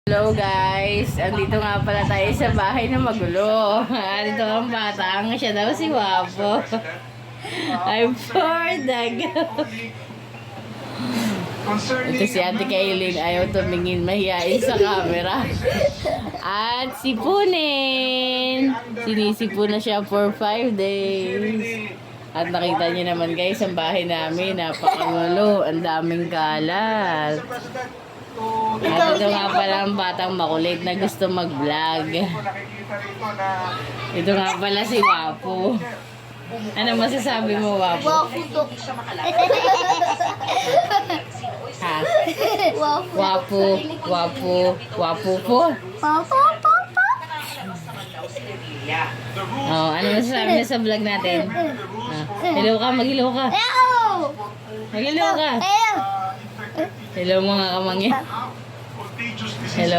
Hello guys, andito nga pala tayo sa bahay na magulo. Dito ang batang, siya daw si Wapo. I'm bored. Ito si Ate Kailin, ayaw tumingin, mahihain sa camera. At si Punin, sinisipo na siya for 5 days. At nakita niyo naman guys, ang bahay namin, napakagulo, ang daming kalat. At ito nga pala ang batang makulit na gusto mag-vlog. Ito nga pala si Wapo. Ano masasabi mo, Wapo? Wapo to. Ha? Wapo. Wapo po. Wapo. Oh, ano masasabi niya sa vlog natin? Hello ka, mag-hello ka. Ew! Mag-hello ka. Ew! Hello mga kamangyan.